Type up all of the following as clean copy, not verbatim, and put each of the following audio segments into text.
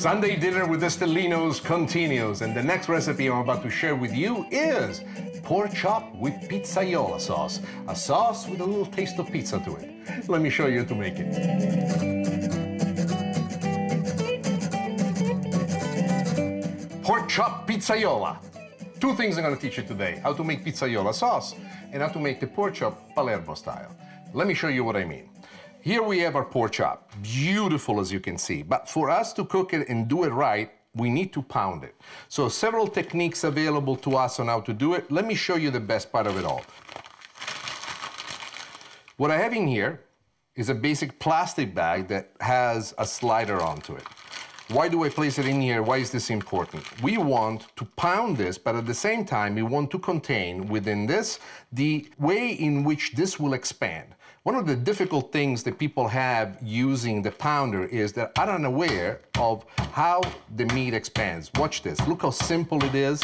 Sunday dinner with the Stellinos continues, and the next recipe I'm about to share with you is pork chop with Pizzaiola sauce, a sauce with a little taste of pizza to it. Let me show you how to make it. Pork chop Pizzaiola. Two things I'm going to teach you today: how to make Pizzaiola sauce and how to make the pork chop Palermo style. Let me show you what I mean. Here we have our pork chop, beautiful as you can see, but for us to cook it and do it right, we need to pound it. So several techniques available to us on how to do it. Let me show you the best part of it all. What I have in here is a basic plastic bag that has a slider onto it. Why do I place it in here? Why is this important? We want to pound this, but at the same time, we want to contain within this the way in which this will expand. One of the difficult things that people have using the pounder is they're unaware of how the meat expands. Watch this. Look how simple it is.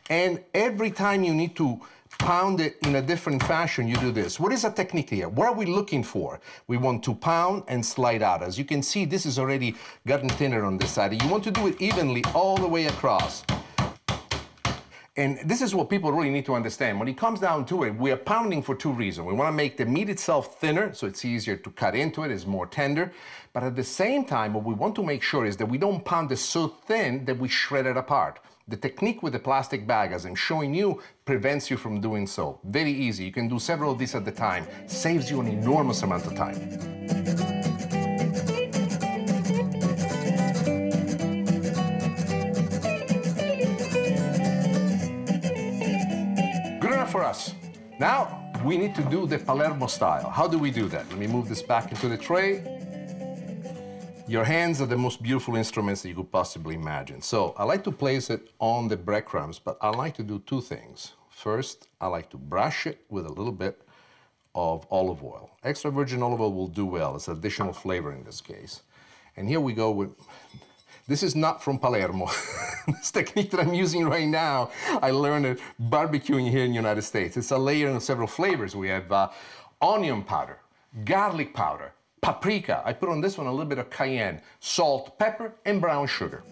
And every time you need to pound it in a different fashion, you do this. What is the technique here? What are we looking for? We want to pound and slide out. As you can see, this is already gotten thinner on this side. You want to do it evenly all the way across. And this is what people really need to understand. When it comes down to it, we are pounding for two reasons. We want to make the meat itself thinner, so it's easier to cut into it, it's more tender. But at the same time, what we want to make sure is that we don't pound it so thin that we shred it apart. The technique with the plastic bag, as I'm showing you, prevents you from doing so. Very easy. You can do several of these at a time. Saves you an enormous amount of time. For us. Now, we need to do the Palermo style. How do we do that? Let me move this back into the tray. Your hands are the most beautiful instruments that you could possibly imagine. So I like to place it on the breadcrumbs, but I like to do two things. First, I like to brush it with a little bit of olive oil. Extra virgin olive oil will do well. It's additional flavor in this case. And here we go with... This is not from Palermo. This technique that I'm using right now, I learned it barbecuing here in the United States. It's a layering of several flavors. We have onion powder, garlic powder, paprika. I put on this one a little bit of cayenne, salt, pepper, and brown sugar.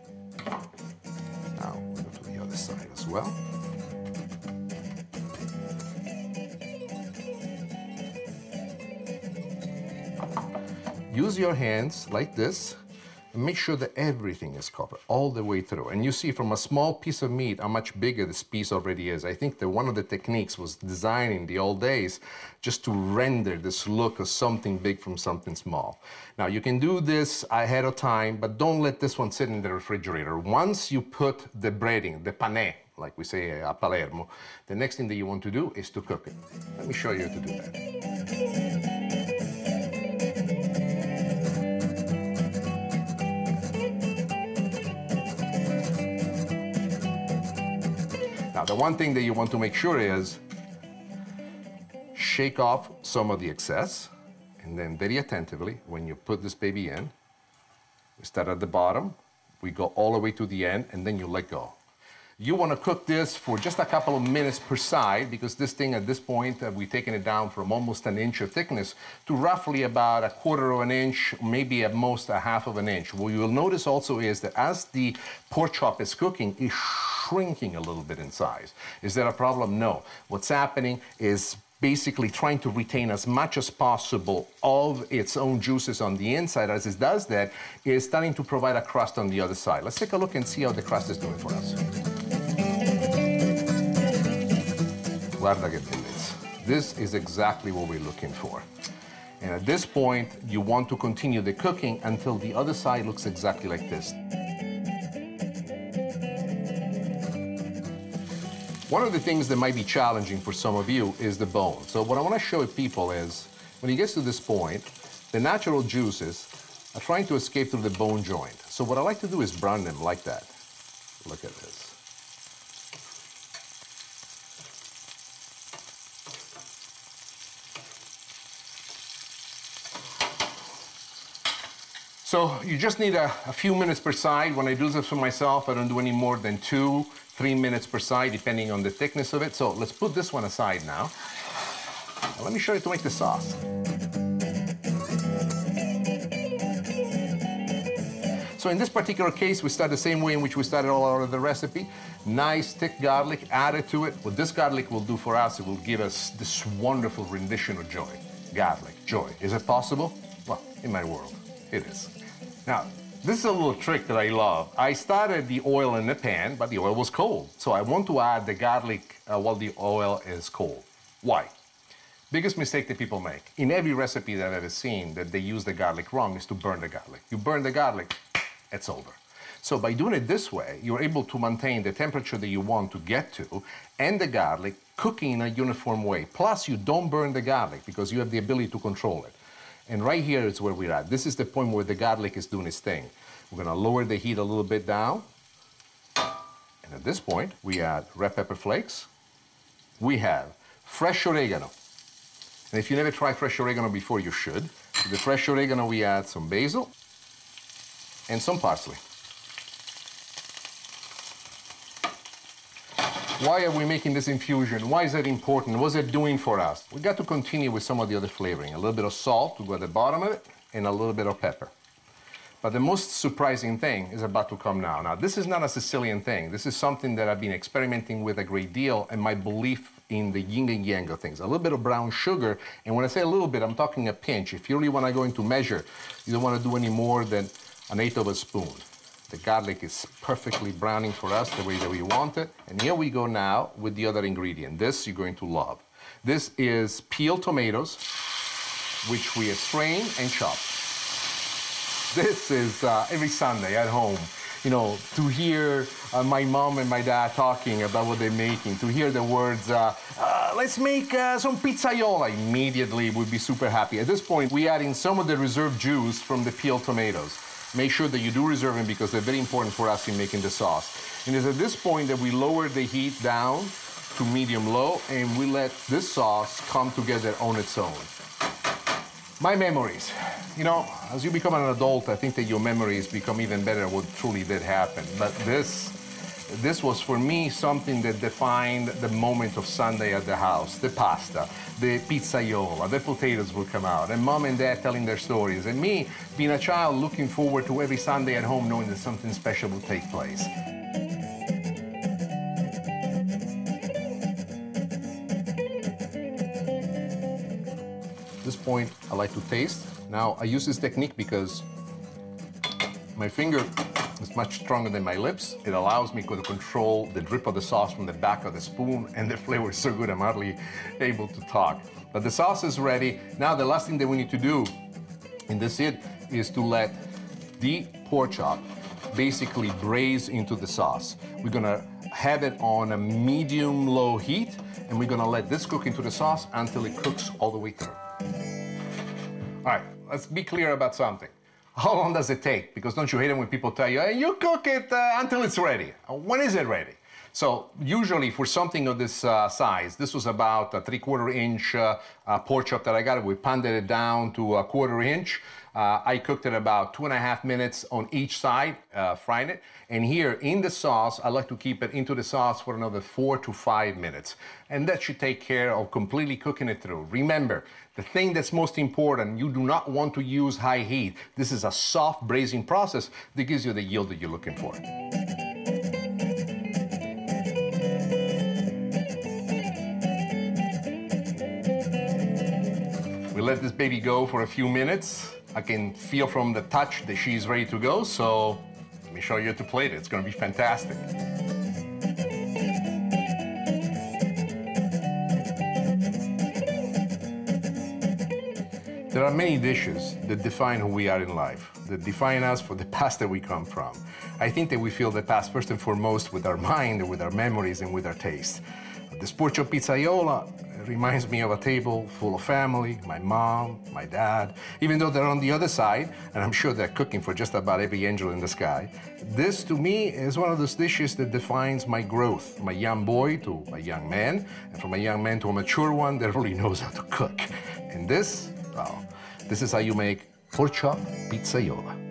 Now, we'll go to the other side as well. Use your hands like this. And make sure that everything is covered all the way through. And you see from a small piece of meat how much bigger this piece already is. I think that one of the techniques was designed in the old days just to render this look of something big from something small. Now you can do this ahead of time, but don't let this one sit in the refrigerator. Once you put the breading, the panè, like we say at Palermo, the next thing that you want to do is to cook it. Let me show you how to do that. Now, the one thing that you want to make sure is shake off some of the excess, and then very attentively, when you put this baby in, we start at the bottom, we go all the way to the end, and then you let go. You want to cook this for just a couple of minutes per side, because this thing at this point, we've taken it down from almost an inch of thickness to roughly about a quarter of an inch, maybe at most a half of an inch. What you will notice also is that as the pork chop is cooking, it's shrinking a little bit in size. Is there a problem? No. What's happening is basically trying to retain as much as possible of its own juices on the inside. As it does that, it's starting to provide a crust on the other side. Let's take a look and see how the crust is doing for us. Guarda che bellezza. This is exactly what we're looking for. And at this point, you want to continue the cooking until the other side looks exactly like this. One of the things that might be challenging for some of you is the bone. So what I want to show people is, when it gets to this point, the natural juices are trying to escape through the bone joint. So what I like to do is brown them like that. Look at this. So you just need a few minutes per side. When I do this for myself, I don't do any more than 2-3 minutes per side, depending on the thickness of it. So let's put this one aside now. Now let me show you to make the sauce. So So in this particular case, we start the same way in which we started all our other recipe. Nice thick garlic added to it. What this garlic will do for us, it will give us this wonderful rendition of joy. Garlic, joy. Is it possible? Well, in my world, it is. Now, this is a little trick that I love. I started the oil in the pan, but the oil was cold. So I want to add the garlic while the oil is cold. Why? Biggest mistake that people make. In every recipe that I've ever seen that they use the garlic wrong is to burn the garlic. You burn the garlic, it's over. So by doing it this way, you're able to maintain the temperature that you want to get to and the garlic cooking in a uniform way. Plus, you don't burn the garlic because you have the ability to control it. And right here is where we're at. This is the point where the garlic is doing its thing. We're gonna lower the heat a little bit down. And at this point, we add red pepper flakes. We have fresh oregano. And if you never tried fresh oregano before, you should. To the fresh oregano, we add some basil and some parsley. Why are we making this infusion? Why is that important? What's it doing for us? We got to continue with some of the other flavoring. A little bit of salt to go at the bottom of it, and a little bit of pepper. But the most surprising thing is about to come now. Now, this is not a Sicilian thing. This is something that I've been experimenting with a great deal, and my belief in the yin and yang of things. A little bit of brown sugar, and when I say a little bit, I'm talking a pinch. If you really want to go into measure, you don't want to do any more than 1/8 of a spoon. The garlic is perfectly browning for us the way that we want it. And here we go now with the other ingredient. This you're going to love. This is peeled tomatoes, which we strain and chop. This is every Sunday at home, you know, to hear my mom and my dad talking about what they're making, to hear the words, let's make some pizzaiola, immediately we'd be super happy. At this point, we add in some of the reserve juice from the peeled tomatoes. Make sure that you do reserve them because they're very important for us in making the sauce. And it's at this point that we lower the heat down to medium-low and we let this sauce come together on its own. My memories. You know, as you become an adult, I think that your memories become even better what truly did happen. But this was for me something that defined the moment of Sunday at the house. The pasta, the pizzaiola, the potatoes will come out, and mom and dad telling their stories, and me being a child looking forward to every Sunday at home knowing that something special will take place. At this point, I like to taste. Now, I use this technique because my finger is much stronger than my lips. It allows me to control the drip of the sauce from the back of the spoon, and the flavor is so good I'm hardly able to talk. But the sauce is ready. Now the last thing that we need to do in this is to let the pork chop basically braise into the sauce. We're gonna have it on a medium-low heat, and we're gonna let this cook into the sauce until it cooks all the way through. All right, let's be clear about something. How long does it take? Because don't you hate it when people tell you, hey, you cook it until it's ready. When is it ready? So usually for something of this size, this was about a 3/4 inch pork chop that I got. We pounded it down to a 1/4 inch. I cooked it about 2.5 minutes on each side, frying it. And here in the sauce, I like to keep it into the sauce for another 4 to 5 minutes. And that should take care of completely cooking it through. Remember, the thing that's most important, you do not want to use high heat. This is a soft braising process that gives you the yield that you're looking for. We let this baby go for a few minutes. I can feel from the touch that she's ready to go, so let me show you how to plate it. It's gonna be fantastic. There are many dishes that define who we are in life, that define us for the past that we come from. I think that we feel the past first and foremost with our mind, with our memories, and with our taste. This pork chop pizzaiola reminds me of a table full of family, my mom, my dad, even though they're on the other side, and I'm sure they're cooking for just about every angel in the sky. This, to me, is one of those dishes that defines my growth, from a young boy to a young man, and from a young man to a mature one that really knows how to cook. And this, well, this is how you make pork chop pizzaiola.